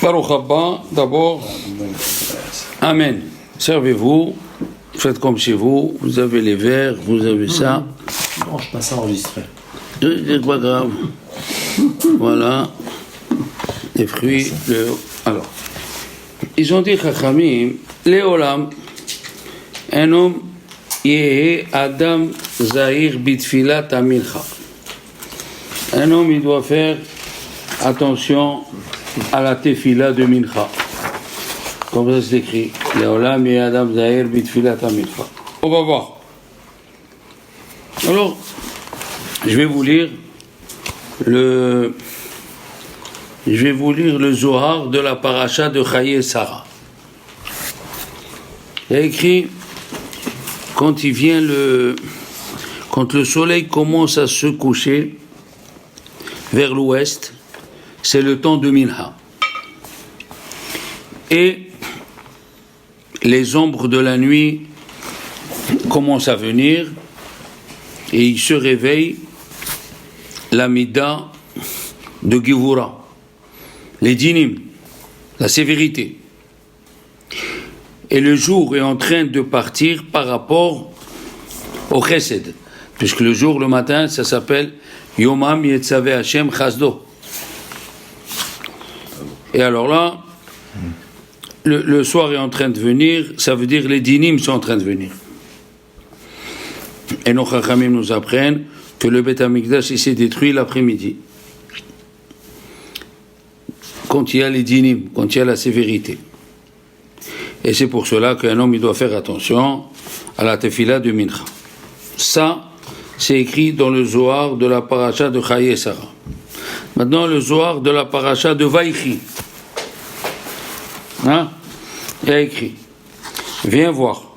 Baruch Haba, d'abord, Amen. Servez-vous, faites comme chez vous, vous avez les verres, vous avez ça. Non, je passe à enregistrer. C'est pas grave. Voilà. Les fruits. Alors, ils ont dit, Chachamim, Léolam, un homme, Yehe Adam Zahir Bitfilat Amincha. Un homme, il doit faire attention à la tefila de Mincha. Comme ça c'est écrit. Léolam Yehe Adam Zahir Bitfilat Amincha. On va voir. Alors, je vais vous lire le Zohar de la paracha de Chaye Sarah. Il y a écrit quand le soleil commence à se coucher vers l'ouest, c'est le temps de Minha. Et les ombres de la nuit commencent à venir et il se réveille la mida de Givura, les dinim, la sévérité. Et le jour est en train de partir par rapport au chesed, puisque le jour, le matin, ça s'appelle Yomam Yetzave Hashem Chasdo. Et alors là, le soir est en train de venir, ça veut dire les dinim sont en train de venir. Et nos chachamim nous apprennent que le Beth Amikdash il s'est détruit l'après-midi. Quand il y a les dinim, quand il y a la sévérité. Et c'est pour cela qu'un homme il doit faire attention à la tefila de Mincha. Ça, c'est écrit dans le Zohar de la paracha de Chaye Sarah. Maintenant, le Zohar de la paracha de Vaïchi. Hein? Il y a écrit. Viens voir.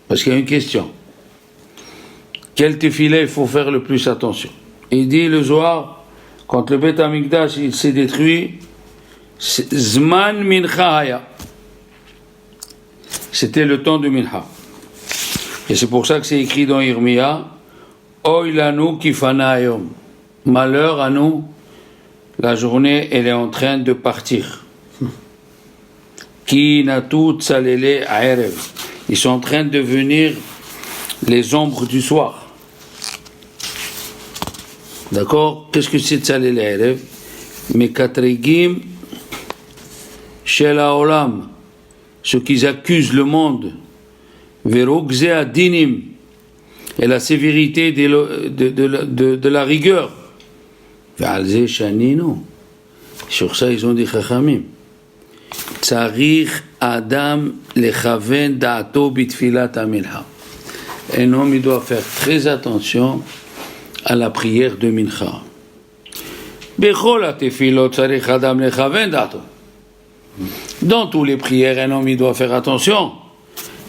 Parce qu'il y a une question. Quel tefila il faut faire le plus attention? Il dit le Zohar, quand le Beth Amikdash il s'est détruit, Zman Mincha Haya. C'était le temps de Mincha. Et c'est pour ça que c'est écrit dans Yirmia, Oy lanu kifana hayom. Malheur à nous, la journée elle est en train de partir. Ki natu tsalele aerev. Ils sont en train de devenir les ombres du soir. D'accord? Qu'est-ce que c'est tsalele aerev? Mekatregim shel haolam. Ceux qui accusent le monde, verogze adinim, et la sévérité de la rigueur. Ve'alze shaninu. Sur ça, ils ont dit chachamim. Tzarich adam lechaven da'ato bitfilat amincha. Un homme, il doit faire très attention à la prière de mincha. Bechol atefilot tzarich adam lechaven da'ato. Dans toutes les prières, un homme il doit faire attention.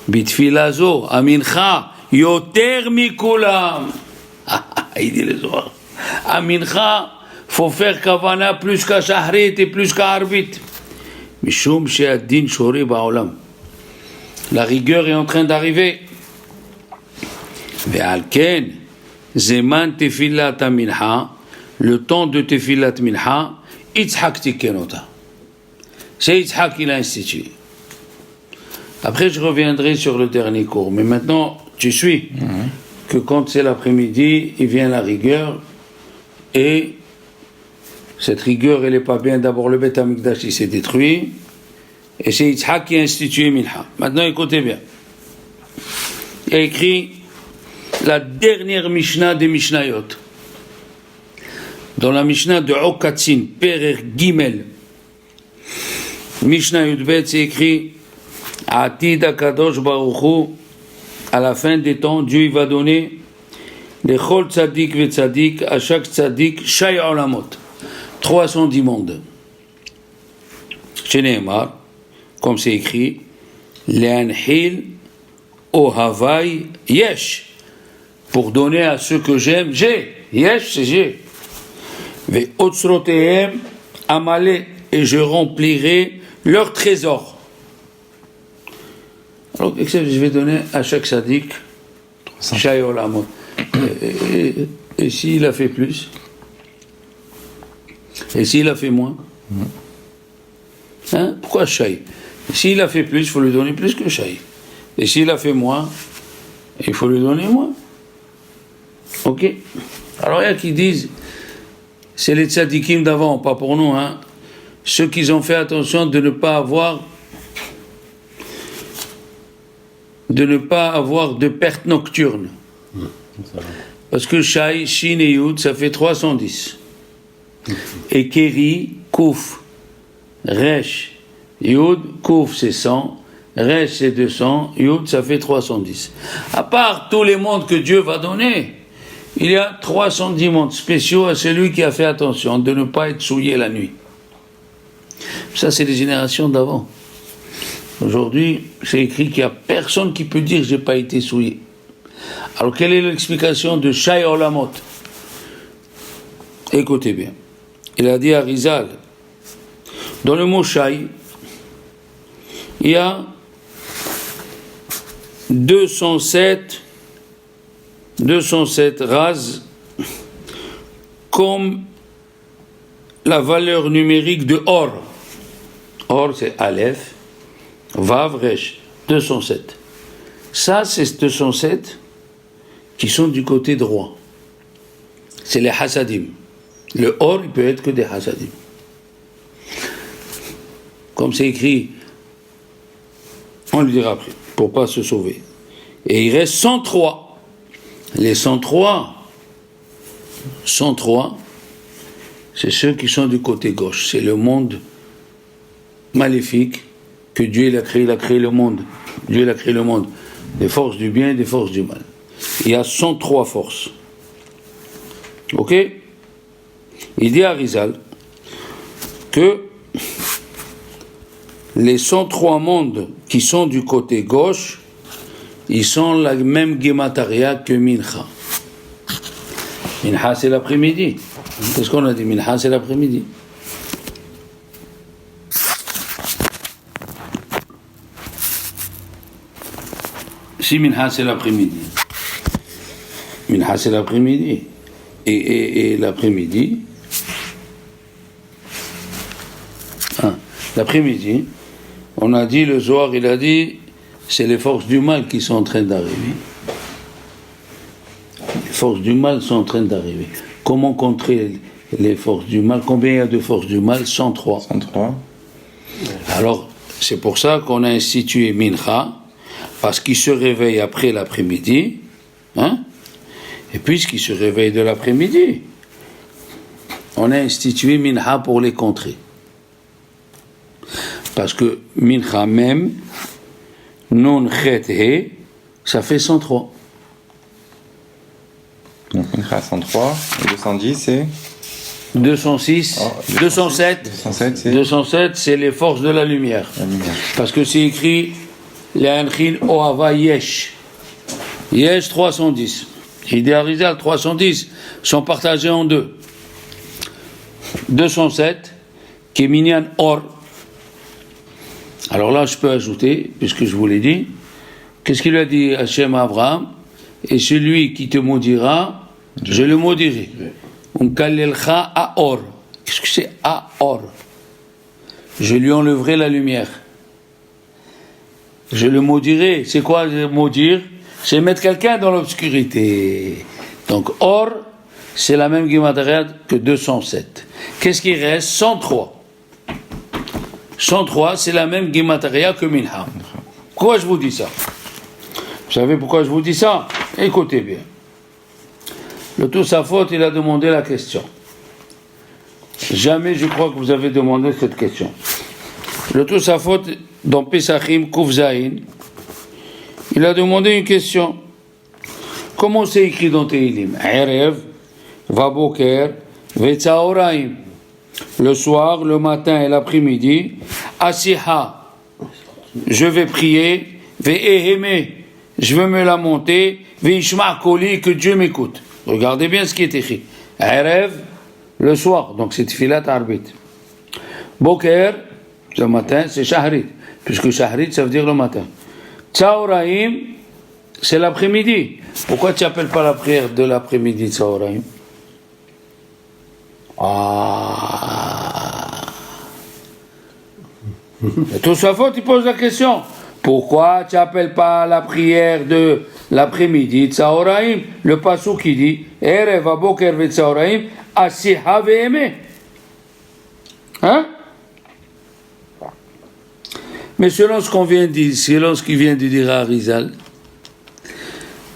Bitfilazo, amincha, yoter mikulam. Il dit le soir. Amincha, faut faire kavana plus qu'à shahrit et plus qu'à arbit. Mishum she'adin shori ba'olam. La rigueur est en train d'arriver. Ve'alken, zeman tefilat amincha, le temps de tefilat mincha, itzhak tikenota. C'est Yitzhak qui l'a institué. Après, je reviendrai sur le dernier cours. Mais maintenant, tu suis que quand c'est l'après-midi, il vient la rigueur. Et cette rigueur, elle n'est pas bien. D'abord, le Beth Amikdash, il s'est détruit. Et c'est Yitzhak qui a institué Mincha. Maintenant, écoutez bien. Il y a écrit la dernière Mishnah des Mishnayot. Dans la Mishnah de Okatzin, Perer Gimel. Mishnah Yudbet, c'est écrit Atid Akadosh Baruch Hu, à la fin des temps, Dieu il va donner les Chol Tzadik ve Tzadik, à chaque Tzadik, Shay Olamot, 310 mondes. Chez Nehemar, comme c'est écrit, Le'anhil Ohavai Yesh, pour donner à ceux que j'aime, j'ai, Yesh c'est j'ai. Ve Otsrotehem Amale, et je remplirai leur trésor. Alors, je vais donner à chaque sadique Shay Olamot. Et s'il a fait plus? Et s'il a fait moins? Hein? Pourquoi Shai? S'il a fait plus, il faut lui donner plus que Shai. Et s'il a fait moins, il faut lui donner moins. Ok? Alors il y a qui disent, c'est les tzadikim d'avant, pas pour nous, hein. Ceux qui ont fait attention de ne pas avoir de perte nocturne. Parce que Shai, Shin et Yud, ça fait 310. Et Keri, Kouf, Resh, Yud, Kouf c'est 100, Resh c'est 200, Yud ça fait 310. À part tous les mondes que Dieu va donner, il y a 310 mondes spéciaux à celui qui a fait attention de ne pas être souillé la nuit. Ça c'est les générations d'avant. Aujourd'hui, c'est écrit qu'il n'y a personne qui peut dire « j'ai pas été souillé ». Alors, quelle est l'explication de Shai Olamot? Écoutez bien. Il a dit à Rizal, dans le mot Shai, il y a 207 ras comme la valeur numérique de Or. Or, c'est Aleph, Vav, Resh, 207. Ça, c'est 207 qui sont du côté droit. C'est les Hasadim. Le Or, il peut être que des Hasadim. Comme c'est écrit, on le dira après, pour pas se sauver. Et il reste 103. Les 103, c'est ceux qui sont du côté gauche. C'est le monde maléfique que Dieu il a créé le monde. Dieu il a créé le monde. Des forces du bien et des forces du mal. Il y a 103 forces. Ok? Il dit à Rizal que les 103 mondes qui sont du côté gauche, ils sont la même Gemataria que Mincha. Mincha c'est l'après-midi. Qu'est-ce qu'on a dit? Mincha c'est l'après-midi. Si Mincha c'est l'après-midi. Mincha c'est l'après-midi. Et l'après-midi. L'après-midi, on a dit, le Zohar, il a dit, c'est les forces du mal qui sont en train d'arriver. Les forces du mal sont en train d'arriver. Comment contrer les forces du mal? Combien il y a de forces du mal? 103. 103. Alors, c'est pour ça qu'on a institué Mincha, parce qu'il se réveille après l'après-midi, hein? Et puisqu'il se réveille de l'après-midi, on a institué Mincha pour les contrer. Parce que Mincha même, non chet he, ça fait 103. Donc Mincha 103, et 210 c'est 206, 207, 207 c'est les forces de la lumière. Parce que c'est écrit L'Anchin Ohava Yesh. Yesh 310. Idéalisal 310 sont partagés en deux. 207, qui est Minyan Or. Alors là, je peux ajouter, puisque je vous l'ai dit, qu'est-ce qu'il a dit Hachem à Abraham? Et celui qui te maudira, je le maudirai. Unkallelcha Aor. Qu'est-ce que c'est Aor? Je lui enlèverai la lumière. Je le maudirai. C'est quoi maudire? C'est mettre quelqu'un dans l'obscurité. Donc Or, c'est la même Gematria que 207. Qu'est-ce qui reste? 103. 103, c'est la même Gematria que Mincha. Pourquoi je vous dis ça? Vous savez pourquoi je vous dis ça? Écoutez bien. Le Tosafot, il a demandé la question. Jamais je crois que vous avez demandé cette question. Le Tosafot, dans Pesachim Kuf Zayin, il a demandé une question. Comment c'est écrit dans Tehillim? Erev, Vaboker, Vetzaoraim. Le soir, le matin et l'après-midi, Asiha, je vais prier, Ve'eheme, je vais me lamenter, Ve'ishma Koli, que Dieu m'écoute. Regardez bien ce qui est écrit. Erev, le soir, donc c'est Tfilat Arbit. Boker, le matin, c'est Shahrit, puisque Shahrit, ça veut dire le matin. Tzaoraim, c'est l'après-midi. Pourquoi tu n'appelles pas la prière de l'après-midi Tzaoraim? Et Tosafot, il pose la question. Pourquoi tu n'appelles pas la prière de l'après-midi, Tsaoraim, le passou qui dit Erev aboker ve Tsaoraim, asiha ve'eme. Hein? Mais selon ce qu'on vient de dire, selon ce qu'il vient de dire à Arizal,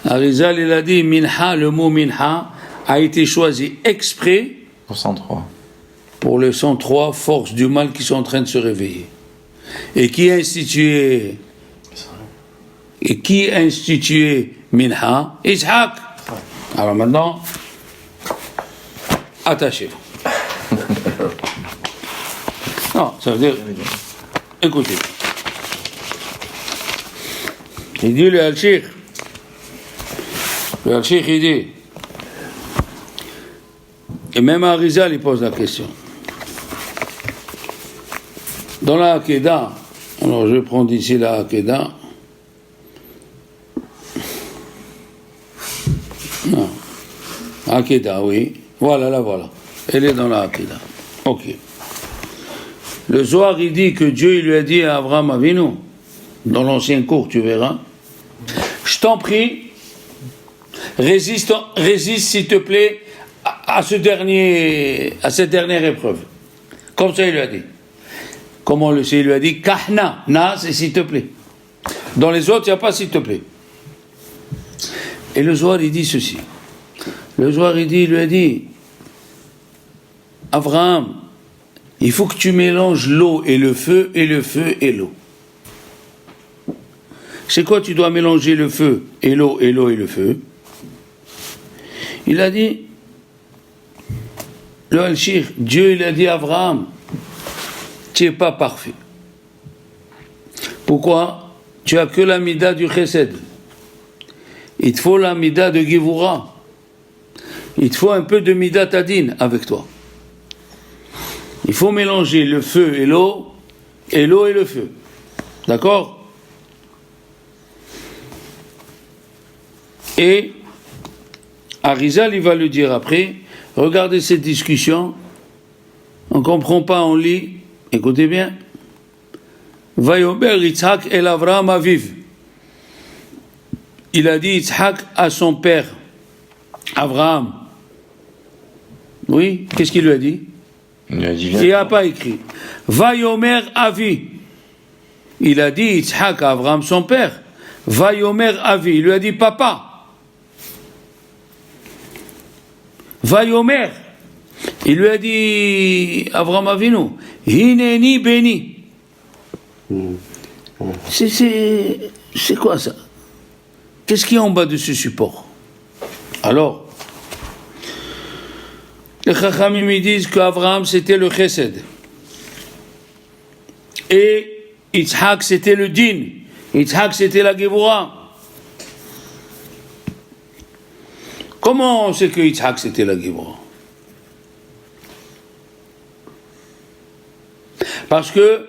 il a dit Minha, le mot Minha a été choisi exprès Pour 103. pour les 103 forces du mal qui sont en train de se réveiller. Et qui a institué Minha? Ishaq. Alors maintenant, attachez-vous. Non, ça veut dire, écoutez. Il dit le Al-Sheikh, il dit, et même Arizal, il pose la question. Dans la Hakeda, alors je vais prendre ici la Hakeda. Non. Hakeda, oui. Voilà, la voilà. Elle est dans la Hakeda. Ok. Le Zohar, il dit que Dieu il lui a dit à Abraham Avinu, dans l'ancien cours, tu verras, je t'en prie, résiste s'il te plaît à cette dernière épreuve. Comme ça, il lui a dit. Comment on le sait? Il lui a dit Kahna, na, c'est s'il te plaît. Dans les autres, il n'y a pas s'il te plaît. Et le Zohar, il dit ceci. Le Zohar, il lui a dit Abraham, il faut que tu mélanges l'eau et le feu et l'eau. C'est quoi tu dois mélanger le feu et l'eau et le feu? Il a dit, le Al-Shir, Dieu il a dit à Abraham, tu n'es pas parfait. Pourquoi? Tu as que la mida du Chesed. Il te faut la mida de Gevura. Il te faut un peu de mida Tadin avec toi. Il faut mélanger le feu et l'eau et le feu. D'accord? Et Arizal, il va le dire après. Regardez cette discussion. On ne comprend pas, on lit. Écoutez bien. Vayomer Yitzhak el Avraham aviv. Il a dit Yitzhak à son père, Avraham. Oui, qu'est-ce qu'il lui a dit? Il n'a pas écrit. Vayomer avi. Il a dit Yitzhak à Avraham son père. Vayomer avi. Il lui a dit papa. Vayomer. Il lui a dit Avraham Avinu. Hineni beni. C'est quoi ça? Qu'est-ce qu'il y a en bas de ce support? Alors, les Chachamim ils disent qu'Avraham c'était le Chesed. Et Yitzhak c'était le Din. Yitzhak c'était la Gevura. Comment on sait que Yitzhak c'était la Gevura? Parce que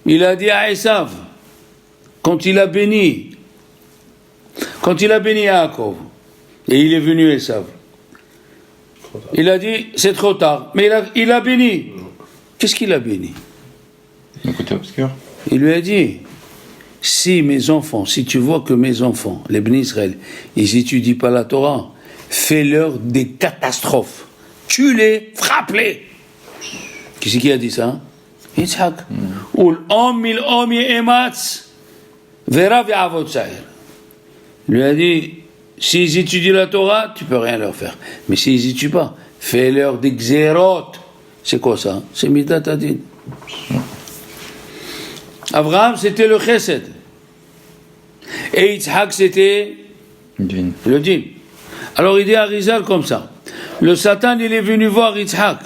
il a dit à Esav, quand il a béni Yaakov, et il est venu Esav, il a dit c'est trop tard, mais il a béni. Qu'est-ce qu'il a béni? Le côté obscur. Il lui a dit si tu vois que mes enfants, les Bnei Israël, ils n'étudient pas la Torah, fais-leur des catastrophes, tue-les, frappe-les. Qui c'est qui a dit ça? Yitzhak. Il lui a dit s'ils étudient la Torah, tu peux rien leur faire. Mais s'ils n'étudient pas, fais-leur des xérot. C'est quoi ça? C'est Midat Adin. Abraham, c'était le Chesed. Et Yitzhak, c'était le Din. Alors il dit à Arizal comme ça. Le Satan, il est venu voir Yitzhak.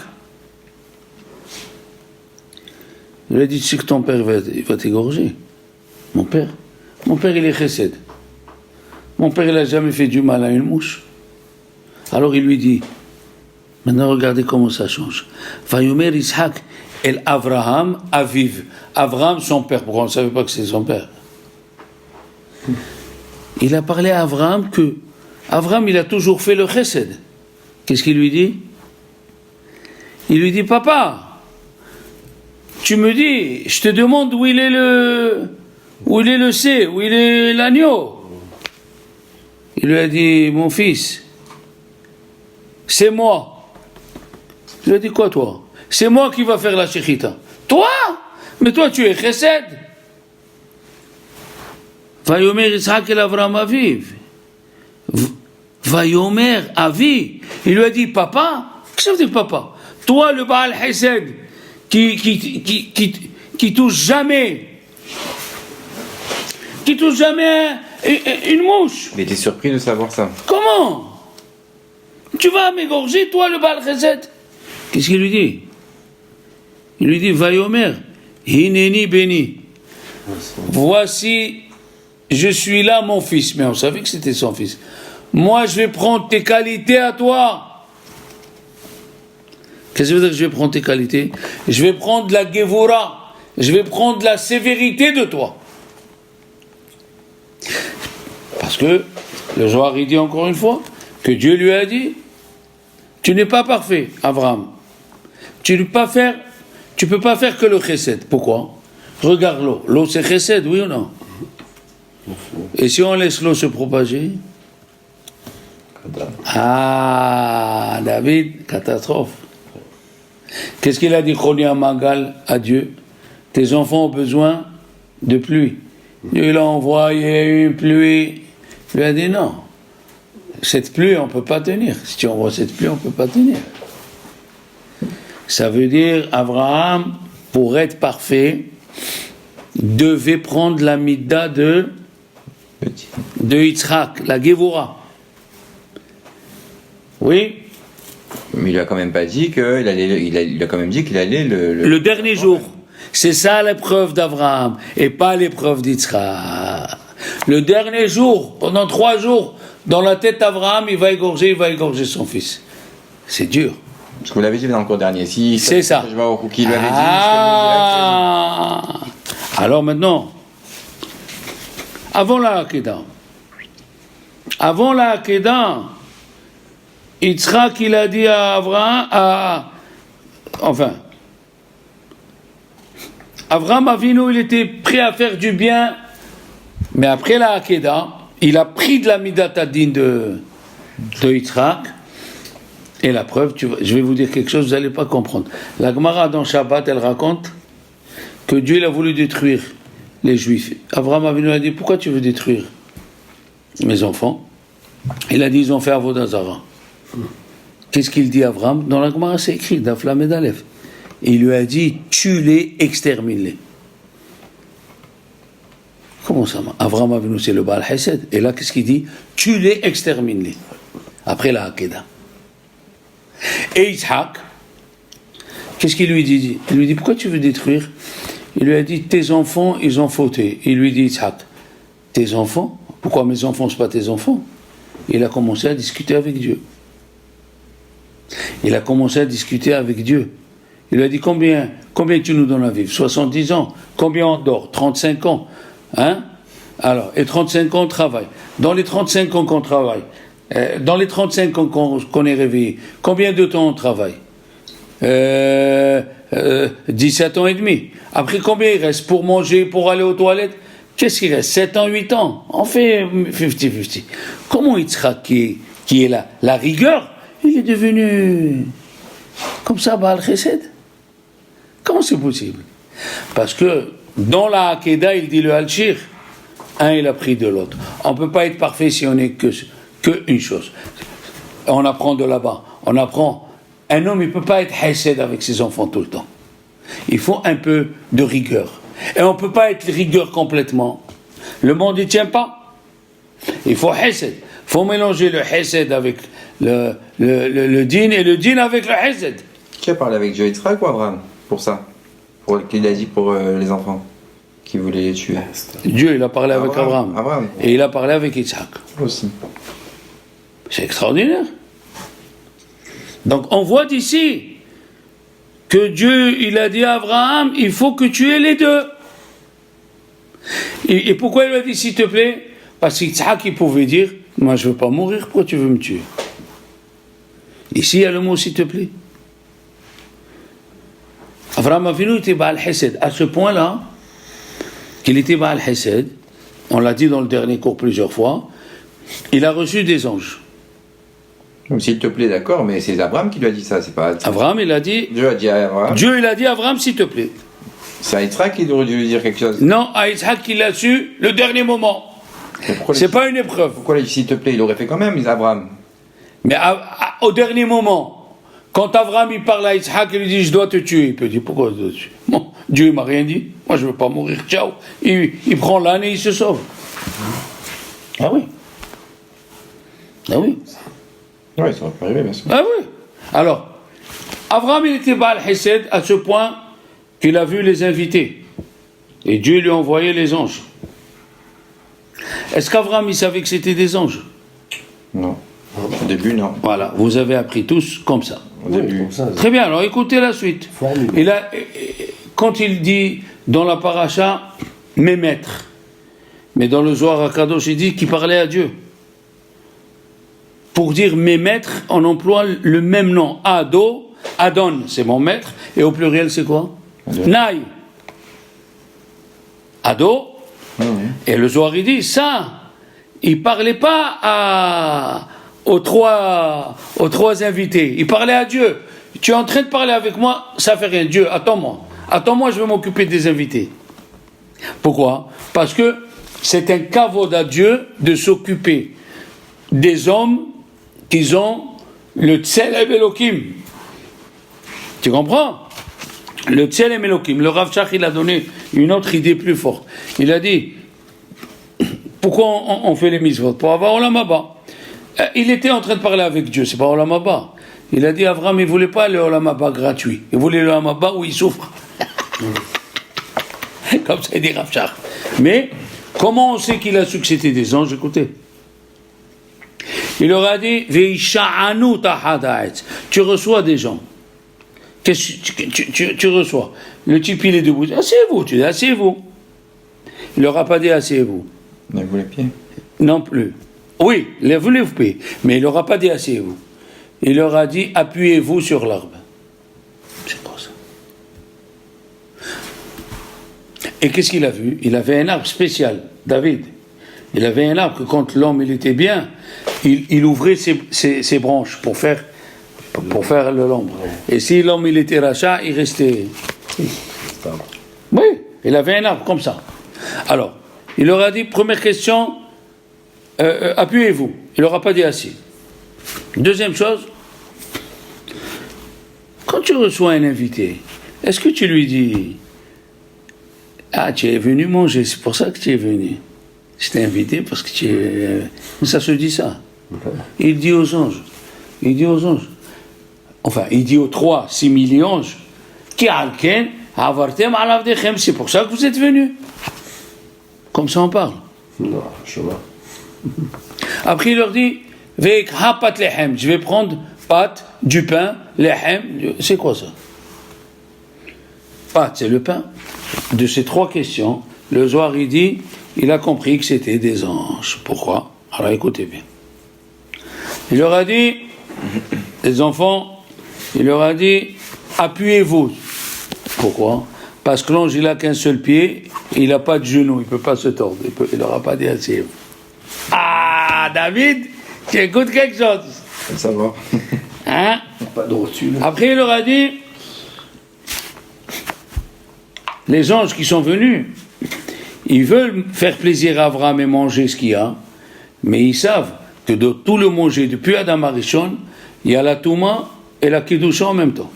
Il a dit, tu sais que ton père il va t'égorger. Mon père, il est Chesed. Mon père, il n'a jamais fait du mal à une mouche. Alors il lui dit, maintenant regardez comment ça change. Vayomer Yitzhak el Avraham aviv. Avraham, son père. Pourquoi on ne savait pas que c'est son père? Il a parlé à Avraham que Avraham, il a toujours fait le Chesed. Qu'est-ce qu'il lui dit? Il lui dit, papa, tu me dis, je te demande où il est le C, où il est l'agneau. Il lui a dit, mon fils, c'est moi. Il lui a dit, quoi toi? C'est moi qui va faire la shechita. Toi? Mais toi tu es chesed. Vayomer Yitzhak el Avram Aviv. Vayomer Avi. Il lui a dit, papa, qu'est-ce que ça veut dire papa? Toi le Baal Chesed qui touche jamais une mouche. Il était surpris de savoir ça. Comment? Tu vas m'égorger, toi, le Baal Chesed? Qu'est-ce qu'il lui dit? Il lui dit, Vayomer, Hineni Beni. Voici, je suis là, mon fils. Mais on savait que c'était son fils. Moi, je vais prendre tes qualités à toi. Qu'est-ce que ça veut dire que je vais prendre tes qualités? Je vais prendre la Gevura. Je vais prendre la sévérité de toi. Parce que le Zohar, il dit encore une fois que Dieu lui a dit, tu n'es pas parfait, Abraham. Tu ne peux pas faire que le chesed. Pourquoi? Regarde l'eau. L'eau, c'est chesed, oui ou non? Et si on laisse l'eau se propager? Ah, David, catastrophe. Qu'est-ce qu'il a dit, Choni Magal, à Dieu? Tes enfants ont besoin de pluie. Dieu l'a envoyé une pluie. Il lui a dit non. Cette pluie, on ne peut pas tenir. Si tu envoies cette pluie, on ne peut pas tenir. Ça veut dire, Abraham, pour être parfait, devait prendre la midda de Yitzhak, la Gevura. Oui? Mais il lui a quand même pas dit qu'il allait. Il a quand même dit qu'il allait le dernier jour. C'est ça l'épreuve d'Abraham, et pas l'épreuve d'Yitzhak. Le dernier jour, pendant 3 jours, dans la tête d'Abraham, il va égorger son fils. C'est dur. Parce que vous l'avez dit dans le cours dernier. Si c'est ça. Je vois au qui lui avait dit. Alors maintenant, avant la Hakeda, Yitzhak, il a dit à Abraham, Abraham Avinu, il était prêt à faire du bien, mais après la Hakeda, il a pris de la Midat Adin de Yitzhak, et la preuve, je vais vous dire quelque chose, vous n'allez pas comprendre. La Gemara dans Shabbat, elle raconte que Dieu il a voulu détruire les Juifs. Abraham Avinu a dit, pourquoi tu veux détruire mes enfants? Il a dit, ils ont fait Avodah Zarah. Qu'est-ce qu'il dit Abraham? Dans la Gemara, c'est écrit, Daf Lamed Aleph. Il lui a dit, tue-les, extermine-les. Comment ça? Abraham Avinu, c'est le Baal Chesed. Et là, qu'est-ce qu'il dit? Tue-les, extermine-les. Après la Hakeda. Et Yitzhak, qu'est-ce qu'il lui dit? Il lui dit, pourquoi tu veux détruire? Il lui a dit, tes enfants, ils ont fauté. Il lui dit, Yitzhak, tes enfants? Pourquoi mes enfants ne sont pas tes enfants? Il a commencé à discuter avec Dieu. Il a commencé à discuter avec Dieu. Il lui a dit, combien tu nous donnes à vivre? 70 ans. Combien on dort? 35 ans. Hein? Alors, et 35 ans on travaille. Dans les 35 ans qu'on travaille, dans les 35 ans qu'on est réveillé, combien de temps on travaille? 17 ans et demi. Après, combien il reste pour manger, pour aller aux toilettes? Qu'est-ce qu'il reste? 7 ans, 8 ans. On fait 50-50. Comment Yitzhak, qui est la rigueur, il est devenu comme ça, Baal Chesed? Comment c'est possible? Parce que dans la Hakeda, il dit le Halchir, il a pris de l'autre. On ne peut pas être parfait si on n'est que une chose. On apprend de là-bas. On apprend. Un homme, il ne peut pas être Chesed avec ses enfants tout le temps. Il faut un peu de rigueur. Et on ne peut pas être rigueur complètement. Le monde ne tient pas. Il faut Chesed. Il faut mélanger le Chesed avec le din et le din avec le Chesed. Qui a parlé avec Dieu, Yitzhak ou Abraham? Pour ça? Qu'il a dit pour les enfants qui voulaient les tuer. Dieu, il a parlé avec Abraham. Et il a parlé avec Yitzhak. Aussi. C'est extraordinaire. Donc on voit d'ici que Dieu, il a dit à Abraham, il faut que tu aies les deux. Et pourquoi il lui a dit, s'il te plaît? Parce qu'Yitzhak, il pouvait dire, moi je ne veux pas mourir, pourquoi tu veux me tuer? Ici, il y a le mot, s'il te plaît. Avraham Avinu était Baal Hesed. À ce point-là, qu'il était Baal Hesed, on l'a dit dans le dernier cours plusieurs fois, il a reçu des anges. Donc, s'il te plaît, d'accord, mais c'est Abraham qui lui a dit ça, c'est pas... Avraham, il a dit... Dieu a dit à Abraham. Dieu, il a dit à Avraham, s'il te plaît. C'est à Yitzhak qui aurait dû lui dire quelque chose. Non, à Isaac, il l'a su le dernier moment. C'est pas une épreuve. Pourquoi il a dit s'il te plaît? Il aurait fait quand même, Abraham. Mais au dernier moment, quand Avraham il parle à Isaac, il lui dit je dois te tuer. Il peut dire pourquoi je dois te tuer? Bon, Dieu il m'a rien dit. Moi je veux pas mourir. Ciao. Il prend l'âne et il se sauve. Ah oui. Ah oui. Oui, ça aurait pu arriver, bien sûr. Ah oui. Alors, Avraham il était Baal Hesed à ce point qu'il a vu les invités. Et Dieu lui a envoyé les anges. Est-ce qu'Avraham il savait que c'était des anges? Non. Au début, non. Voilà, vous avez appris tous comme ça. Au début. Comme ça, Très bien, alors écoutez la suite. Formule. Quand il dit dans la paracha, mes maîtres, mais dans le Zohar HaKadosh, il dit qu'il parlait à Dieu. Pour dire mes maîtres, on emploie le même nom. Adon, c'est mon maître, et au pluriel, c'est quoi? Naï. Ado, et le Zohar, il dit ça, il parlait pas aux trois invités, il parlait à Dieu. Tu es en train de parler avec moi, ça fait rien. Dieu, attends-moi, je vais m'occuper des invités. Pourquoi? Parce que c'est un kavod à Dieu de s'occuper des hommes qui ont le Tselem Elohim. Tu comprends? Le Tselem Elohim. Le Rav Shach, il a donné une autre idée plus forte. Il a dit, pourquoi on fait les mitzvot? Pour avoir Olam Haba. Il était en train de parler avec Dieu, c'est pas Olam Haba. Il a dit, Avraham, il ne voulait pas le Olam Haba gratuit. Il voulait le Olam Haba où il souffre. Comme ça, il dit Rav Shach. Mais, comment on sait qu'il a su que c'était des anges? Écoutez. Il leur a dit, Veisha'anu tahadaetz. Tu reçois des gens. Qu'est-ce que tu reçois? Le type, il est debout. Asseyez-vous, tu dis, asseyez-vous. Il leur a pas dit, asseyez-vous. Lève-vous les pieds. Non plus. Oui, lève-vous les pieds. Mais il leur a pas dit, asseyez-vous. Il leur a dit, appuyez-vous sur l'arbre. C'est quoi ça? Et qu'est-ce qu'il a vu? Il avait un arbre spécial, David. Il avait un arbre que quand l'homme il était bien, il ouvrait ses branches pour faire le l'ombre. Et si l'homme il était rachat, il restait. Oui, il avait un arbre comme ça. Alors, il leur a dit, première question, appuyez-vous. Il leur a pas dit assis. Deuxième chose, quand tu reçois un invité, est-ce que tu lui dis, ah, tu es venu manger, c'est pour ça que tu es venu. Je t'ai invité parce que tu es... Ça se dit ça. Il dit aux anges. Enfin, il dit aux 6 millions anges. C'est pour ça que vous êtes venus. Comme ça on parle. Non, je vois. Après il leur dit, je vais prendre pâte, du pain, lehem. C'est quoi ça? Pâte, c'est le pain. De ces 3 questions, le Zohar il dit, il a compris que c'était des anges. Pourquoi? Alors écoutez bien. Il leur a dit, les enfants, il leur a dit, appuyez-vous. Pourquoi? Parce que l'ange il a qu'un seul pied, il n'a pas de genou, il ne peut pas se tordre. Il leur a pas dit asseyez-vous. Ah, David, tu écoutes quelque chose. Faut le savoir. Hein? Pas de rotule. Après il leur a dit, les anges qui sont venus, ils veulent faire plaisir à Abraham et manger ce qu'il y a, mais ils savent que de tout le manger, depuis Adam Arishon, il y a la Touma et la Kedusha en même temps.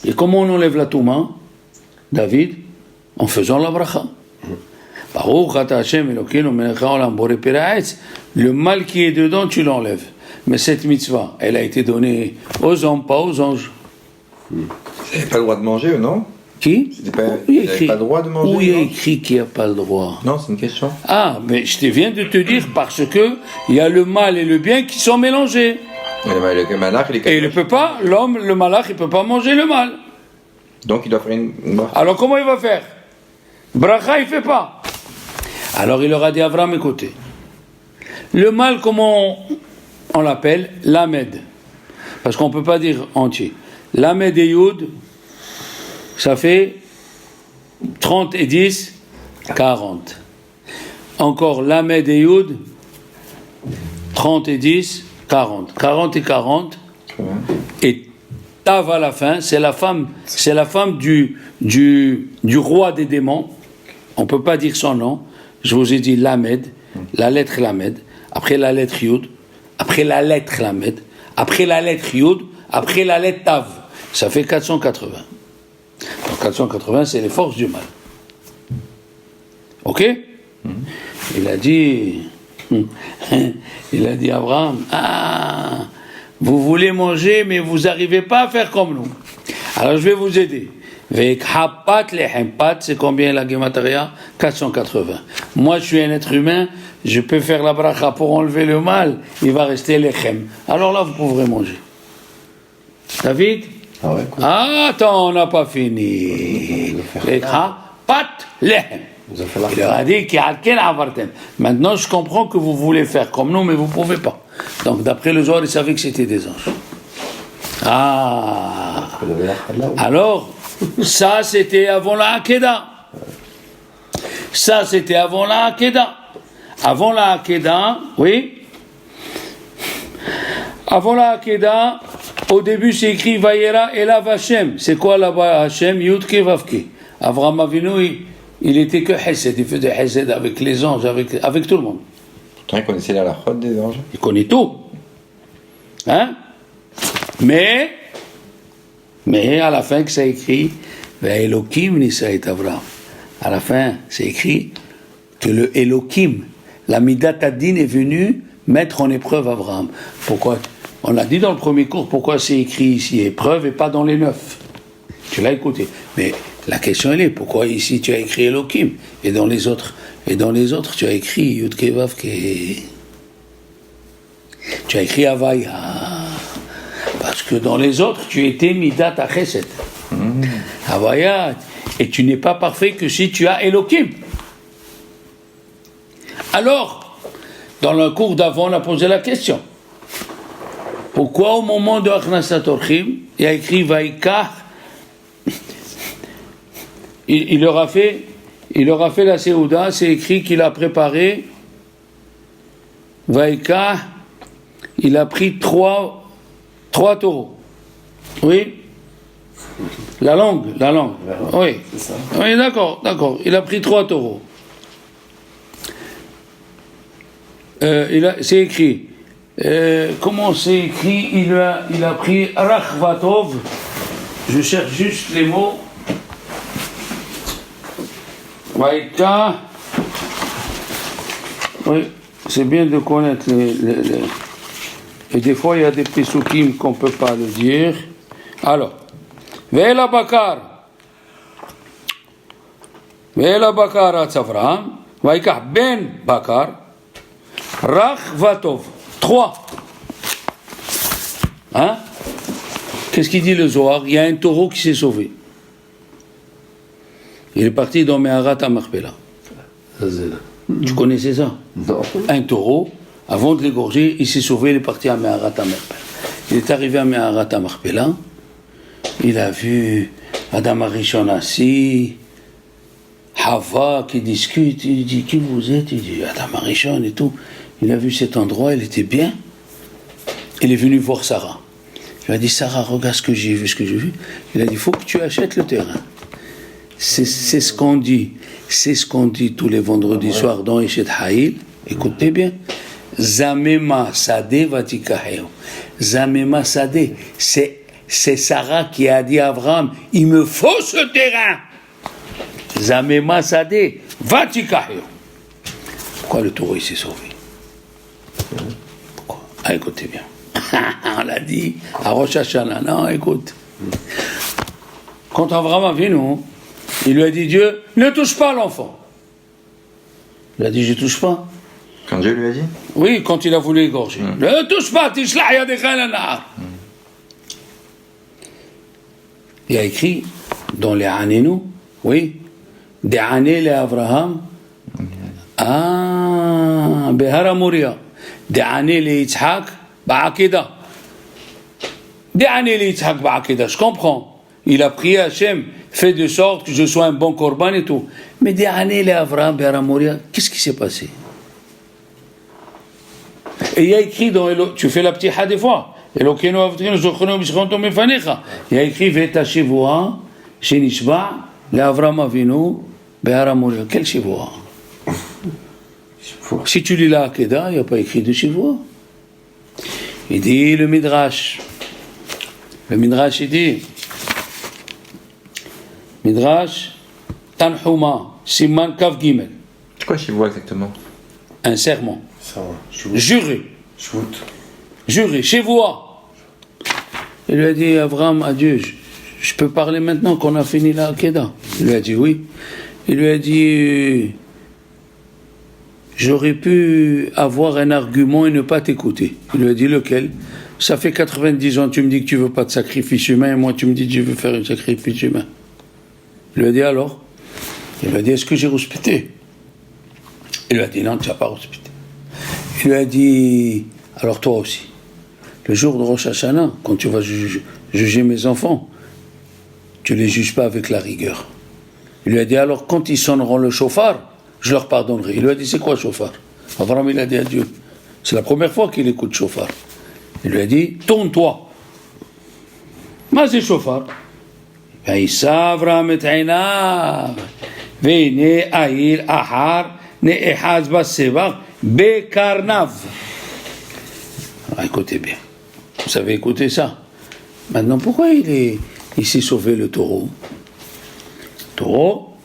Et comment on enlève la Touma, David? En faisant la bracha. Baruch ata Hashem Elokeinu melech haolam borei pirei ha'etz. Le mal qui est dedans, tu l'enlèves. Mais cette mitzvah, elle a été donnée aux hommes, pas aux anges. Ils n'avaient pas le droit de manger, eux, non? Qui? Ils n'avaient pas le droit de manger. Où il y a non écrit qu'il n'y a pas le droit? Non, c'est une question. Ah, mais je te viens de te dire parce que il y a le mal et le bien qui sont mélangés. Et le malach, il est Et il ne peut pas, l'homme, le malach, il ne peut pas manger le mal. Donc il doit faire une bracha. Alors comment il va faire? Bracha, il ne fait pas. Alors il leur a dit, Avraham, écoutez, le mal, comment on l'appelle? Lamed. Parce qu'on ne peut pas dire entier. Lamed et Yud, Ça fait 30 et 10, 40. Encore Lamed et Yud, 30 et 10, 40. 40 et 40. Et Tav à la fin, c'est la femme du roi des démons. On ne peut pas dire son nom. Je vous ai dit Lamed, la lettre Lamed, après la lettre Yud, après la lettre Lamed, après la lettre Yud, après la lettre Tav. Ça fait 480. Donc 480, c'est les forces du mal. Ok? Il a dit Abraham, vous voulez manger, mais vous n'arrivez pas à faire comme nous. Alors je vais vous aider. Pat, c'est combien la Gematria? 480. Moi, je suis un être humain, je peux faire la bracha pour enlever le mal, il va rester lechem. Alors là, vous pourrez manger. David? Ah ouais, cool. Attends, on n'a pas fini. Pat, lechem. Il leur a dit maintenant je comprends que vous voulez faire comme nous, mais vous ne pouvez pas. Donc d'après le Zohar, il savait que c'était des anges. Alors, ça c'était avant la Hakeda. Ça c'était avant la Hakeda. Avant la Hakeda, oui. Avant la Hakeda, au début c'est écrit Vayera Elav Hashem. C'est quoi là-bas Hashem? Yudke Vavke. Avraham Avinu, il était que Hesed, il faisait Hesed avec les anges, avec tout le monde. Pourtant, il connaissait la halachot des anges. Il connaît tout. Hein? Mais à la fin que ça écrit, Elohim Nisa et Avraham. À la fin, c'est écrit que le Elohim, la Midat Adin est venu mettre en épreuve Avraham. Pourquoi? On l'a dit dans le premier cours, pourquoi c'est écrit ici épreuve et pas dans les 9? Tu l'as écouté. Mais la question elle est, pourquoi ici tu as écrit Elohim et dans les autres tu as écrit Yudke Vavke. Tu as écrit Havaya. Parce que dans les autres tu étais Midat Achesed. Havaya. Et tu n'es pas parfait que si tu as Elohim. Alors, dans le cours d'avant, on a posé la question. Pourquoi au moment de Achnasat Orchim, il y a écrit Vaikah? Il leur a fait la Séouda, c'est écrit qu'il a préparé Vaikah, il a pris trois taureaux. Oui? La langue. Oui. Oui, d'accord. Il a pris 3 taureaux. C'est écrit. Comment c'est écrit? Il a pris Rachvatov. Je cherche juste les mots. Vaïka. Oui, c'est bien de connaître et des fois il y a des pesukim qu'on ne peut pas le dire. Alors, Ve'ela Bakar Atzavram, Vaïka Ben Bakar, Rachvatov. 3. Hein? Qu'est-ce qu'il dit le Zohar? Il y a un taureau qui s'est sauvé. Il est parti dans Meharat HaMachpelah. Tu connaissais ça? Non. Un taureau, avant de l'égorger, il s'est sauvé, il est parti à Meharat HaMachpelah. Il est arrivé à Meharat HaMachpelah, il a vu Adam Arishon assis, Hava qui discute, il dit qui vous êtes? Il dit Adam Arishon et tout. Il a vu cet endroit, il était bien. Il est venu voir Sarah. Il lui a dit Sarah, regarde ce que j'ai vu. Il a dit il faut que tu achètes le terrain. C'est ce qu'on dit. C'est ce qu'on dit tous les vendredis soirs dans Eshet Haïl. Écoutez bien. Zamema Sadeh Vatikaheo. Zamema Sadeh. C'est Sarah qui a dit à Abraham, il me faut ce terrain. Zamema Sadeh Vatikaheo. Pourquoi le taureau il s'est sauvé? Pourquoi? Écoutez bien. On l'a dit à Rosh Hashanah. Non, écoute. Quand Abraham a vu nous, il lui a dit Dieu, ne touche pas l'enfant. Il a dit je touche pas. Quand Dieu lui a dit? Oui, quand il a voulu égorger. Ne touche pas, Tishlah Yadecha Lana. Il a écrit dans les Hanenu, oui, des Hané les Abraham, Behara Moria, des Hané les Yitzhak, Ba'akeda. Des Hané les Yitzhak, Ba'akeda, je comprends. Il a prié Hachem, fais de sorte que je sois un bon korban et tout. Mais des années, les Avraham, Moria, qu'est-ce qui s'est passé? Et il y a écrit dans tu fais la petite ha des fois. Il y a écrit Veta Shivua, Shenishba, les Avraham Avinu, Be'ara Moria. Quel Shivua? Si tu lis la Hakeda, il n'y a pas écrit de Shivua. Il dit le Midrash. Le Midrash, il dit Midrash Tanhuma, Siman Kav Gimel. C'est quoi chez vous exactement? Un serment. Ça va. Juré. Shvout. Juré. Chez vous. Il lui a dit Abraham à Dieu, je peux parler maintenant qu'on a fini la Hakeda? Il lui a dit oui. Il lui a dit j'aurais pu avoir un argument et ne pas t'écouter. Il lui a dit lequel? Ça fait 90 ans, tu me dis que tu veux pas de sacrifice humain, et moi tu me dis que je veux faire un sacrifice humain. Il lui a dit alors? Il lui a dit est-ce que j'ai respecté? Il lui a dit non, tu n'as pas respecté. Il lui a dit alors toi aussi. Le jour de Rosh Hashanah, quand tu vas juger mes enfants, tu les juges pas avec la rigueur. Il lui a dit alors quand ils sonneront le chauffard, je leur pardonnerai. Il lui a dit c'est quoi chauffard? Abraham il a dit à Dieu. C'est la première fois qu'il écoute chauffard. Il lui a dit tourne-toi. Mais c'est chauffard. Abraham et Ainav. Vene Aïr Ahar Ne'ehaz Basebach Bekarnav. Écoutez bien. Vous avez écouté ça. Maintenant, pourquoi il s'est sauvé le taureau? Taureau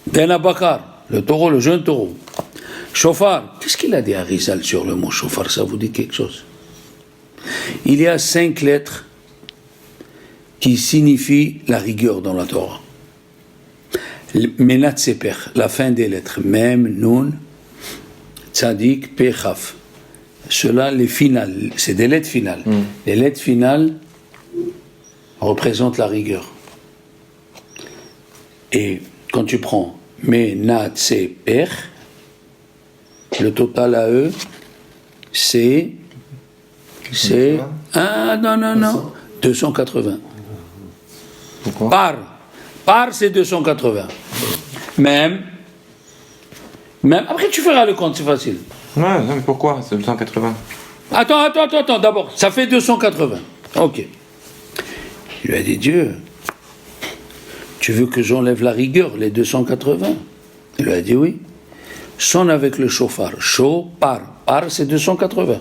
d'Ena Bakar. Le taureau, le jeune taureau. Chauffard. Qu'est-ce qu'il a dit à Rizal sur le mot chauffard? Ça vous dit quelque chose? Il y a 5 lettres qui signifient la rigueur dans la Torah. Menat Seper, la fin des lettres. Mem, Nun, Tzadik, Pe, Chaf. Cela, les finales, c'est des lettres finales. Les lettres finales représentent la rigueur. Et quand tu prends Menat Seper, le total à eux, c'est non, 280. Pourquoi? Par c'est 280. Même, après tu feras le compte, c'est facile. Ouais, non, mais pourquoi? C'est 280. Attends, d'abord, ça fait 280. Ok. Il lui a dit Dieu, tu veux que j'enlève la rigueur, les 280? Il lui a dit oui. Sonne avec le chauffard. Chaud, par c'est 280.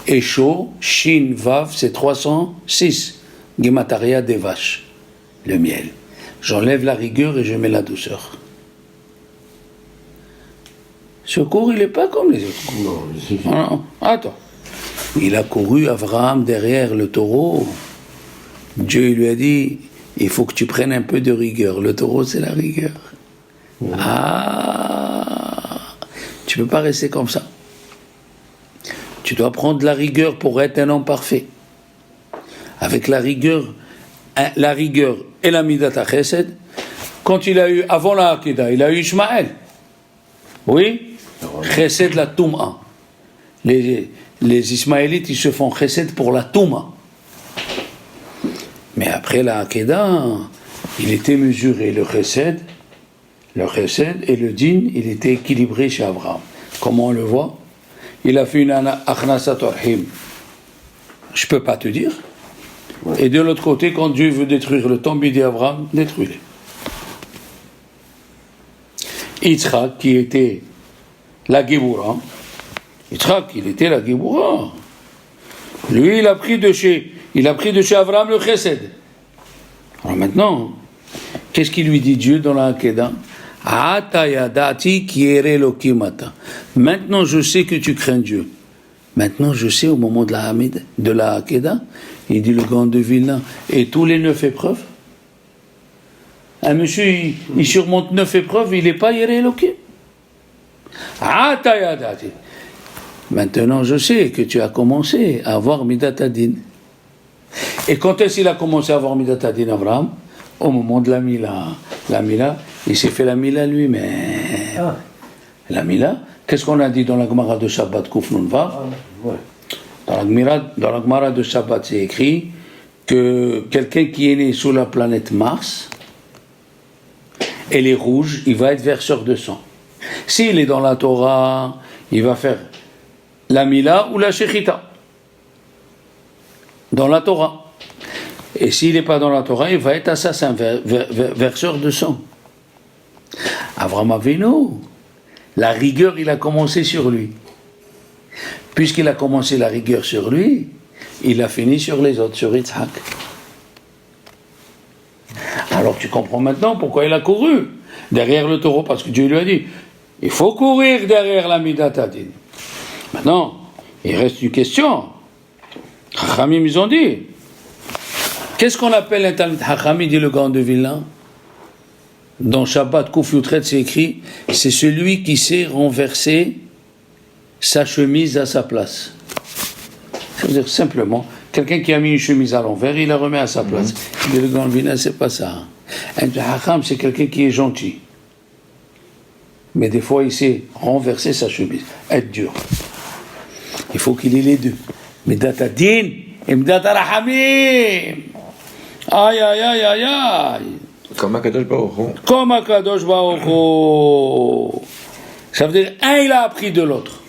Et chaud, shin, vav, c'est 306. Gemataria des vaches. Le miel. J'enlève la rigueur et je mets la douceur. Ce cours, il n'est pas comme les autres. Non, attends. Il a couru Abraham derrière le taureau. Dieu lui a dit, il faut que tu prennes un peu de rigueur. Le taureau, c'est la rigueur. Tu ne peux pas rester comme ça. Tu dois prendre la rigueur pour être un homme parfait. Avec la rigueur et la Midat HaChesed, quand il a eu, avant la Hakeda, il a eu Ishmaël. Oui? Chesed la Touma. Les Ismaélites, ils se font Chesed pour la Touma. Mais après la Hakeda, il était mesuré. Le Chesed et le Din, il était équilibré chez Abraham. Comment on le voit? Il a fait une Achnasat Orhim. Je ne peux pas te dire. Et de l'autre côté, quand Dieu veut détruire le tombe, il dit à Abraham, détruis-les. Yitzhak, qui était la Géboura, Yitzhak, il était la Géboura. Lui, il a pris de chez Abraham le Chesed. Alors maintenant, qu'est-ce qu'il lui dit Dieu dans la Hakeda? Maintenant, je sais que tu crains Dieu. Maintenant, je sais au moment de la Hakeda, il dit le grand de Vilna, et tous les 9 épreuves. Un monsieur, il surmonte 9 épreuves, il n'est pas Yéré Elokim. Maintenant, je sais que tu as commencé à avoir Midat Adin. Et quand est-ce qu'il a commencé à avoir Midat Adin, Abraham? Au moment de la Mila. La Mila, il s'est fait la Mila lui-même. La Mila, qu'est-ce qu'on a dit dans la Gemara de Shabbat Kuf Nun Vav? Dans la Gemara de Shabbat, c'est écrit que quelqu'un qui est né sous la planète Mars, elle est rouge, il va être verseur de sang. S'il est dans la Torah, il va faire la Mila ou la Shechita. Dans la Torah. Et s'il n'est pas dans la Torah, il va être assassin, verseur de sang. Avraham Avinu, la rigueur, il a commencé sur lui. Puisqu'il a commencé la rigueur sur lui, il a fini sur les autres, sur Yitzhak. Alors tu comprends maintenant pourquoi il a couru derrière le taureau, parce que Dieu lui a dit, il faut courir derrière la Midat Hadin. Maintenant, il reste une question. Chachamim, ils ont dit, qu'est-ce qu'on appelle un Talmid Chacham, dit le grand de Vilna? Dans Shabbat Kouf Yutret, c'est écrit, c'est celui qui sait renverser sa chemise à sa place. Ça veut dire simplement, quelqu'un qui a mis une chemise à l'envers, il la remet à sa place. Mais le grand Vilna, c'est pas ça. Un Chacham, c'est quelqu'un qui est gentil. Mais des fois, il sait renverser sa chemise, être dur. Il faut qu'il ait les deux. Midat Hadin et Midat Rahamim. Aïe, aïe, aïe, aïe, aïe. Comme Akadosh Baruch Hu. Comme Akadosh Baruch Hu. Ça veut dire, un, il a appris de l'autre.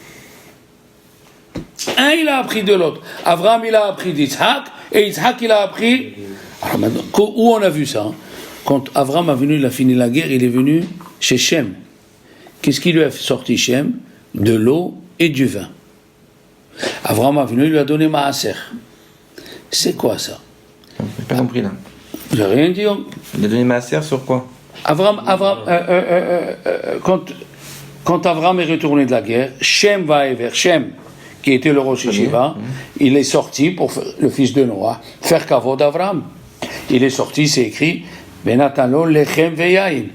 Un, il a appris de l'autre. Avraham, il a appris d'Yitzhak, et Yitzhak, il a appris... Alors maintenant, où on a vu ça? Quand Avraham a venu, il a fini la guerre, il est venu chez Shem. Qu'est-ce qui lui a sorti Shem? De l'eau et du vin. Avraham a venu, il lui a donné Maaser. C'est quoi ça? J'ai pas compris là. J'ai rien dit. Il a donné Maaser sur quoi? Quand Avraham est retourné de la guerre, Shem va vers Shem, qui était le Rosh Yeshiva, il est sorti pour le fils de Noah, faire kavod d'Avraham. Il est sorti, c'est écrit, Benatalo lechem veyayin,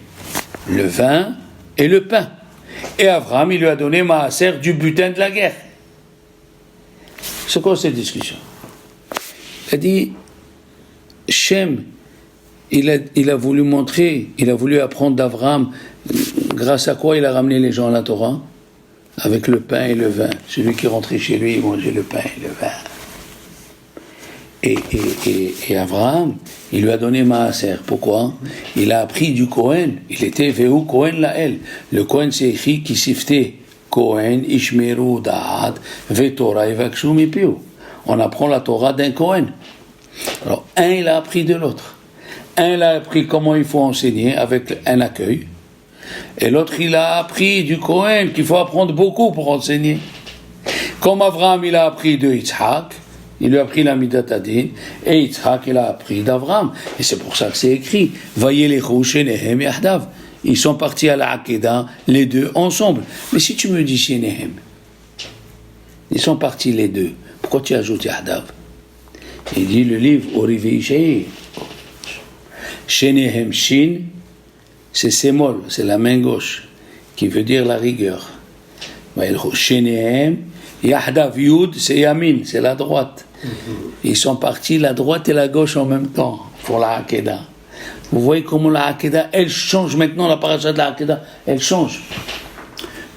le vin et le pain. Et Avraham, il lui a donné Maaser du butin de la guerre. C'est quoi cette discussion? Il a dit, Shem, il a voulu montrer, il a voulu apprendre d'Avraham, grâce à quoi il a ramené les gens à la Torah? Avec le pain et le vin. Celui qui rentrait chez lui, il mangeait le pain et le vin. Et Avraham, il lui a donné Maaser. Pourquoi? Il a appris du Kohen. Il était Vehu Kohen Lael. Le Kohen, c'est écrit qui siftait Kohen, Ishmeru, Da'at, Vetorah, Evakshu, Mipiu. On apprend la Torah d'un Kohen. Alors, un, il a appris de l'autre. Un, il a appris comment il faut enseigner avec un accueil. Et l'autre, il a appris du Kohen qu'il faut apprendre beaucoup pour enseigner. Comme Avraham, il a appris de Yitzhak, il lui a appris la Midat Hadin, et Yitzhak, il a appris d'Avraham. Et c'est pour ça que c'est écrit, Vayelechu shenehem yahdav. Ils sont partis à la Akedah, les deux ensemble. Mais si tu me dis shenehem, ils sont partis les deux, pourquoi tu ajoutes yahdav? Il dit le livre, Orivei Shehi. Shenehem shin, c'est sémol, c'est la main gauche, qui veut dire la rigueur. Shenehem, Yahdav Yud, c'est Yamin, c'est la droite. Ils sont partis la droite et la gauche en même temps pour la Hakedah. Vous voyez comment la Hakedah, elle change maintenant, la paracha de la Hakedah, elle change.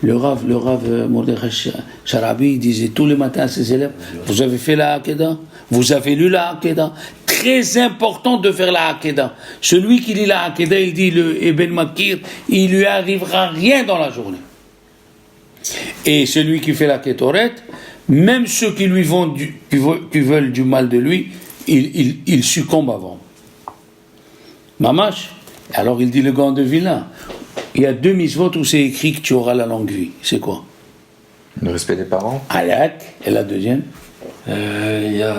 Le Rav Mordechai Sharabi disait tous les matins à ses élèves, vous avez fait la Hakedah? Vous avez lu la Hakedah? Très important de faire la Hakedah. Celui qui lit la Hakedah, il dit le Eben Makir, il lui arrivera rien dans la journée. Et celui qui fait la Ketoret, même ceux qui lui qui veulent du mal de lui, il succombe avant. Mamash. Alors il dit le grand de Vilna, il y a 2 mitzvot où c'est écrit que tu auras la longue vie. C'est quoi? Le respect des parents. Ayat. Et la deuxième? Il y a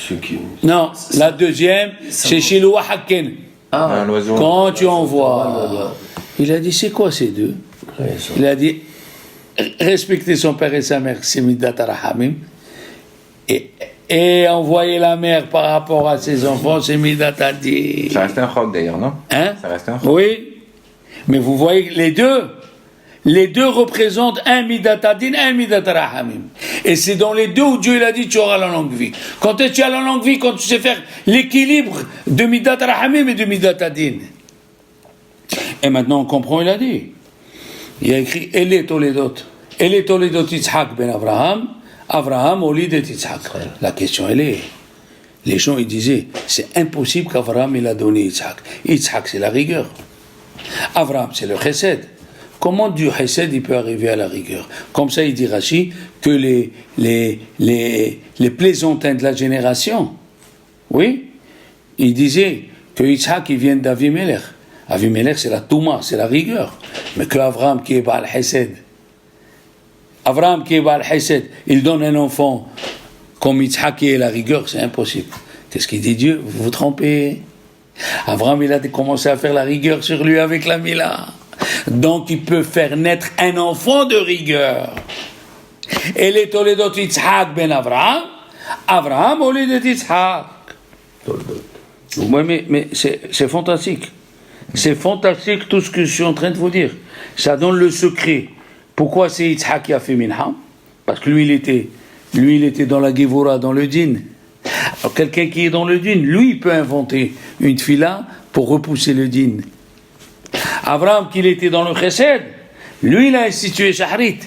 ceux qui... Non, la deuxième, c'est Shiloh Haken. Un oiseau. Quand tu envoies. Il a dit, c'est quoi ces deux? Il a dit, respecter son père et sa mère, c'est Midat Rahamim. Et envoyer la mère par rapport à ses enfants, c'est Midat Hadin. Ça reste un chok d'ailleurs, non? Hein? Ça reste un chok. Oui. Mais vous voyez, les deux représentent un Midat Hadin, un Midat Rahamim. Et c'est dans les deux où Dieu il a dit tu auras la longue vie. Quand tu as la longue vie, quand tu sais faire l'équilibre de Midat Rahamim et de Midat Hadin. Et maintenant on comprend, il a dit. Il y a écrit Ele Toledot Yitzhak ben Avraham, Avraham olid et Yitzhak. La question elle est, Les gens, ils disaient, c'est impossible qu'Abraham, il a donné Yitzhak. Yitzhak, c'est la rigueur. Abraham, c'est le chesed. Comment du chesed, il peut arriver à la rigueur? Comme ça, il dit Rashi, que les plaisantins de la génération, oui, il disait que Yitzhak, il vient d'Avimelech. Avimelech, c'est la Touma, c'est la rigueur. Mais que Abraham, qui est Baal Chesed, Abraham, qui est Baal Chesed, il donne un enfant comme Yitzhak, qui est la rigueur, c'est impossible. Qu'est-ce qu'il dit Dieu? Vous vous trompez. Abraham, il a commencé à faire la rigueur sur lui avec la Mila. Donc, il peut faire naître un enfant de rigueur. Et les Toledot Yitzhak ben Abraham, Abraham au lieu de Yitzhak. Oui, mais c'est fantastique. C'est fantastique tout ce que je suis en train de vous dire. Ça donne le secret. Pourquoi c'est Yitzhak qui a fait Minham? Parce que lui, il était dans la Gevura, dans le din. Alors, quelqu'un qui est dans le din, lui, il peut inventer une tfila pour repousser le din. Abraham, qui était dans le chesed, lui, il a institué Shahrit.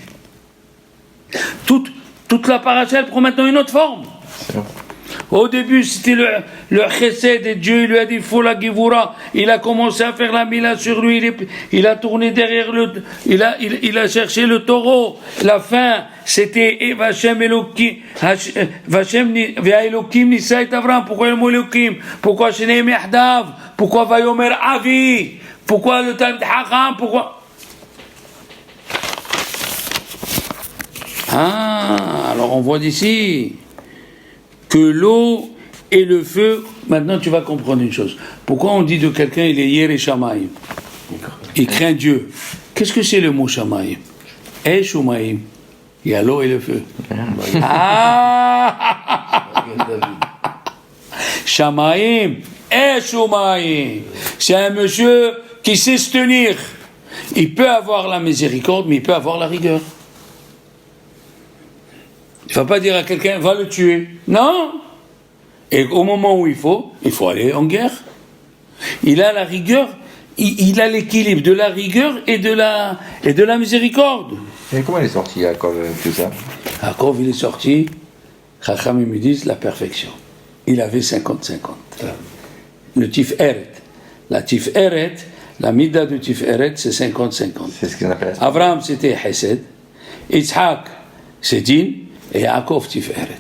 Toute la paracha, elle prend maintenant une autre forme. Au début, c'était le chesed et Dieu il lui a dit, il faut la givura. Il a commencé à faire la mila sur lui. Il a tourné derrière il a cherché le taureau. La fin, c'était Vachem Elokim. Vachem Elokim Nisa et Avram. Pourquoi le mot Elokim? Pourquoi Sheneim Yahdav? Pourquoi Vayomer Avi? Pourquoi le Talmid Hacham? Pourquoi? Alors on voit d'ici que l'eau et le feu, maintenant tu vas comprendre une chose. Pourquoi on dit de quelqu'un il est Yere Shamayim? Il craint Dieu. Qu'est-ce que c'est le mot Shamayim? Shumayim. Il y a l'eau et le feu. Shamayim, Shumayim. C'est un monsieur qui sait se tenir. Il peut avoir la miséricorde, mais il peut avoir la rigueur. Il ne va pas dire à quelqu'un, va le tuer. Non. Et au moment où il faut aller en guerre. Il a la rigueur, il a l'équilibre de la rigueur et de la miséricorde. Et comment il est sorti, Yaakov, tout ça? Yaakov, il est sorti, Chacham, ils me disent, la perfection. Il avait 50-50. Le Tif-Eret. La Tif-Eret, la Mida de Tif-Eret, c'est 50-50. C'est ce qu'on appelle la... Abraham, c'était Hesed. Yitzhak, c'est Din. Et Yaakov Tiferet.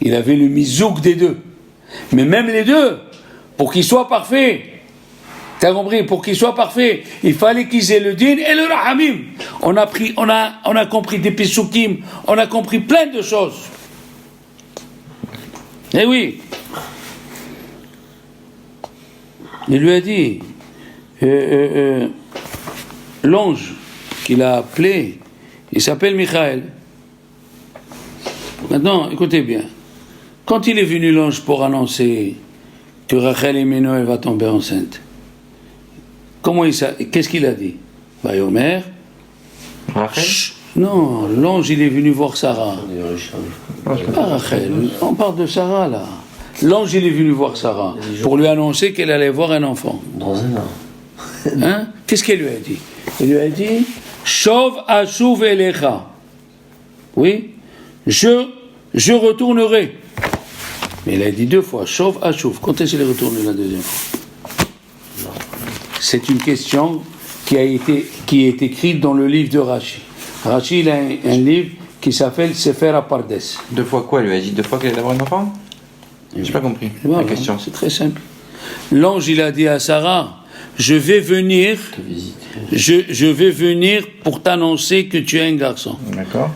Il avait le mizouk des deux. Mais même les deux, pour qu'ils soient parfaits, t'as compris, pour qu'ils soient parfaits, il fallait qu'ils aient le din et le rahamim. On a compris des pesukim, on a compris plein de choses. Eh oui. Il lui a dit, l'ange qu'il a appelé, il s'appelle Michael. Maintenant, écoutez bien. Quand il est venu l'ange pour annoncer que Rachel Imeno va tomber enceinte, qu'est-ce qu'il a dit? Vayomer. Rachel? Non, l'ange il est venu voir Sarah. Pas Rachel, on parle de Sarah là. L'ange il est venu voir Sarah pour lui annoncer qu'elle allait voir un enfant. Dans un an. Hein? Qu'est-ce qu'elle lui a dit? Elle lui a dit Shov ashuv elecha. Oui? Je retournerai. Mais il a dit 2 fois, Shov Ashuv. Quand est-ce qu'il est retourné la deuxième fois? C'est une question qui est écrite dans le livre de Rashi. Rashi, il a un livre qui s'appelle Sefer Apardes. 2 fois quoi? Il lui a dit 2 fois qu'elle allait avoir un enfant? J'ai pas compris la question. C'est très simple. L'ange, il a dit à Sarah, je vais venir pour t'annoncer que tu es un garçon. D'accord.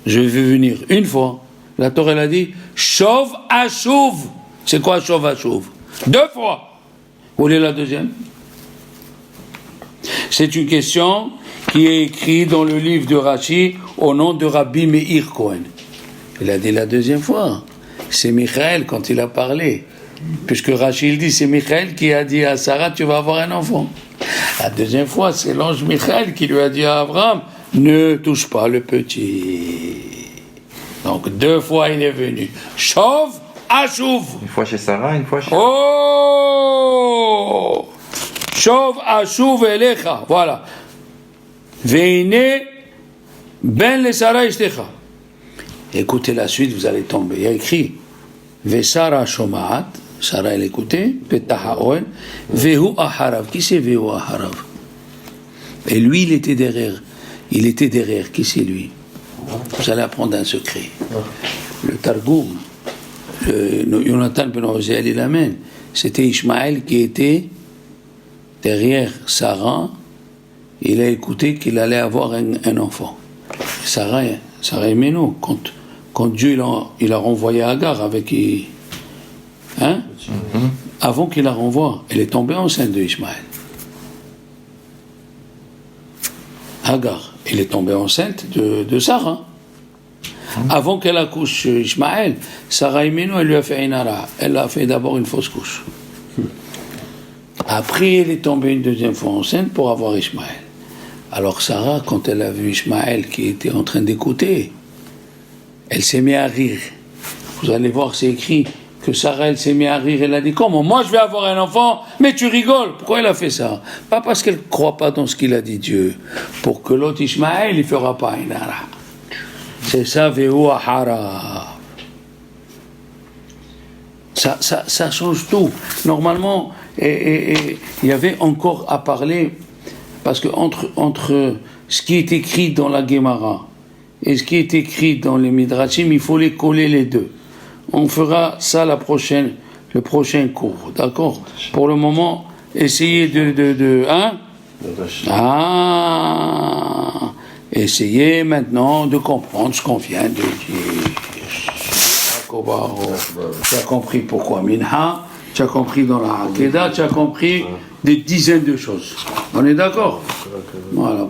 Je vais venir une fois. La Torah, elle a dit Shov Ashuv. C'est quoi Shov Ashuv? 2 fois. Vous voulez la deuxième? C'est une question qui est écrite dans le livre de Rashi au nom de Rabbi Meir Cohen. Il a dit la deuxième fois. C'est Michael quand il a parlé. Puisque Rashi il dit c'est Michael qui a dit à Sarah tu vas avoir un enfant. La deuxième fois c'est l'ange Michael qui lui a dit à Abraham ne touche pas le petit. Donc 2 fois il est venu. Shov Ashuv. Une fois chez Sarah, une fois chez... Oh Shov Ashuv Elecha. Voilà. Veine ben le Sarah Ishtecha. Écoutez la suite, vous allez tomber. Il y a écrit Vesara shomaat, Sarah elle écoutait, Petaha Oen, Vehu Aharav. Qui c'est Vehu Aharav? Et lui, il était derrière. Il était derrière. Qui c'est lui? Vous allez apprendre un secret. Le Targum, Yonatan ben Oziel, il amène. C'était Ishmaël qui était derrière Sarah. Il a écouté qu'il allait avoir un enfant. Sarah aimait nous. Quand Dieu il a renvoyé Agar avec. Hein? Avant qu'il la renvoie, elle est tombée enceinte de Ishmaël. Agar, elle est tombée enceinte de Sarah. Avant qu'elle accouche Ishmaël, Sarah Imenu, elle lui a fait Inara. Elle a fait d'abord une fausse couche. Après, elle est tombée une deuxième fois enceinte pour avoir Ishmaël. Alors Sarah, quand elle a vu Ishmaël qui était en train d'écouter, elle s'est mise à rire. Vous allez voir, c'est écrit que Sarah, elle s'est mise à rire. Elle a dit, comment? Moi, je vais avoir un enfant, mais tu rigoles. Pourquoi elle a fait ça? Pas parce qu'elle ne croit pas dans ce qu'il a dit Dieu. Pour que l'autre Ishmaël, il ne fera pas Inara. C'est ça, Vehu Aharav. Ça change tout. Normalement, il y avait encore à parler, parce que entre ce qui est écrit dans la Gemara et ce qui est écrit dans les Midrashim, il faut les coller les deux. On fera ça le prochain cours, d'accord? Pour le moment, essayez essayez maintenant de comprendre ce qu'on vient de dire. Tu as compris pourquoi Minha, tu as compris dans la Hakeda, tu as compris des dizaines de choses. On est d'accord? Voilà,